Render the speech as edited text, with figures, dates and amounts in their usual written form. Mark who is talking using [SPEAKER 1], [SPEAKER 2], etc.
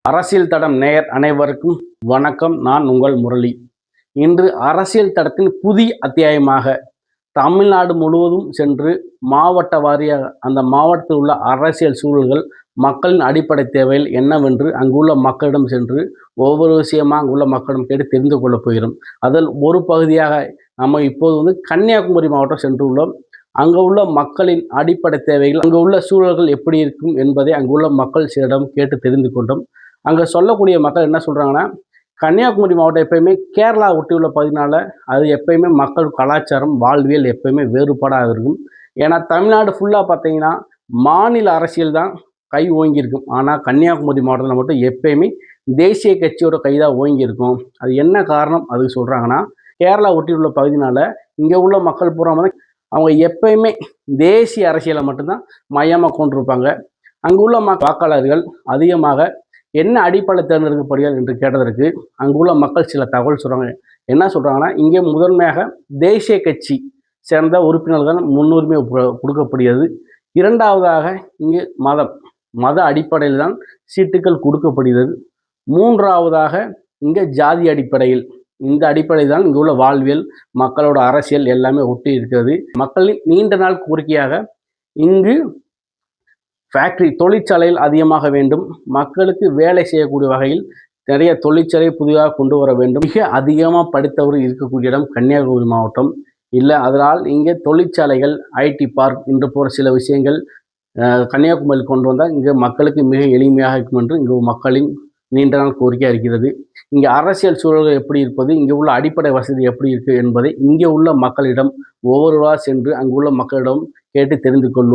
[SPEAKER 1] அரசியல் தடம் நேயர் அனைவருக்கும் வணக்கம். நான் உங்கள் முரளி. இன்று அரசியல் தடத்தின் புதிய அத்தியாயமாக தமிழ்நாடு முழுவதும் சென்று மாவட்ட வாரியாக அந்த மாவட்டத்தில் உள்ள அரசியல் சூழல்கள், மக்களின் அடிப்படை தேவைகள் என்னவென்று அங்குள்ள மக்களிடம் சென்று ஒவ்வொரு விஷயமாக அங்குள்ள மக்களிடம் கேட்டு தெரிந்து கொள்ளப் போகிறோம். அதில் ஒரு பகுதியாக நம்ம இப்போது கன்னியாகுமரி மாவட்டம் சென்றுள்ளோம். அங்கு உள்ள மக்களின் அடிப்படை தேவைகள், அங்கு உள்ள சூழல்கள் எப்படி இருக்கும் என்பதை அங்குள்ள மக்கள் சிலரிடம் கேட்டு தெரிந்து கொண்டோம். அங்கே சொல்லக்கூடிய மக்கள் என்ன சொல்கிறாங்கன்னா, கன்னியாகுமரி மாவட்டம் எப்பயுமே கேரளா ஒட்டியுள்ள பகுதினால அது எப்பயுமே மக்கள் கலாச்சாரம், வாழ்வியல் எப்பயுமே வேறுபாடாக இருக்கும். ஏன்னா தமிழ்நாடு ஃபுல்லாக பார்த்தீங்கன்னா மாநில அரசியல் தான் கை ஓங்கியிருக்கும். ஆனால் கன்னியாகுமரி மாவட்டத்தில் மட்டும் எப்பயுமே தேசிய கட்சியோட கை தான் ஓங்கியிருக்கும். அது என்ன காரணம் அதுக்கு சொல்கிறாங்கன்னா, கேரளா ஒட்டியுள்ள பகுதினால இங்கே உள்ள மக்கள் பூரா அவங்க எப்பயுமே தேசிய அரசியலை மட்டும்தான் மையமாக கொண்டிருப்பாங்க. அங்கு உள்ள வாக்காளர்கள் அதிகமாக என்ன அடிப்படை தேர்ந்தெடுக்கப்படுகிறார் என்று கேட்டதற்கு அங்குள்ள மக்கள் சில தகவல் சொல்கிறாங்க. என்ன சொல்கிறாங்கன்னா, இங்கே முதன்மையாக தேசிய கட்சி சேர்ந்த உறுப்பினர்கள் முன்னுரிமை கொடுக்கப்படுகிறது. இரண்டாவதாக இங்கு மத அடிப்படையில் தான் சீட்டுகள் கொடுக்கப்படுகிறது. மூன்றாவதாக இங்கே ஜாதி அடிப்படையில், இந்த அடிப்படையில் தான் இங்கு உள்ள வாழ்வியல், மக்களோட அரசியல் எல்லாமே ஒட்டி இருக்கிறது. மக்களின் நீண்ட நாள் கோரிக்கையாக இங்கு ஃபேக்ட்ரி, தொழிற்சாலைகள் அதிகமாக வேண்டும். மக்களுக்கு வேலை செய்யக்கூடிய வகையில் நிறைய தொழிற்சாலை புதிதாக கொண்டு வர வேண்டும். மிக அதிகமாக படித்தவர் இருக்கக்கூடிய இடம் கன்னியாகுமரி மாவட்டம். இல்லை, அதனால் இங்கே தொழிற்சாலைகள், ஐடி பார்க் என்று போகிற சில விஷயங்கள் கன்னியாகுமரியில் கொண்டு வந்தால் இங்கே மக்களுக்கு மிக எளிமையாக இருக்கும் என்று இங்கு மக்களின் நீண்ட நாள் கோரிக்கையாக இருக்கிறது. இங்கே அரசியல் சூழல்கள் எப்படி இருப்பது, இங்கே உள்ள அடிப்படை வசதி எப்படி இருக்குது என்பதை இங்கே உள்ள மக்களிடம் ஒவ்வொருவராக சென்று அங்குள்ள மக்களிடம் கேட்டு தெரிந்து கொள்வோம்.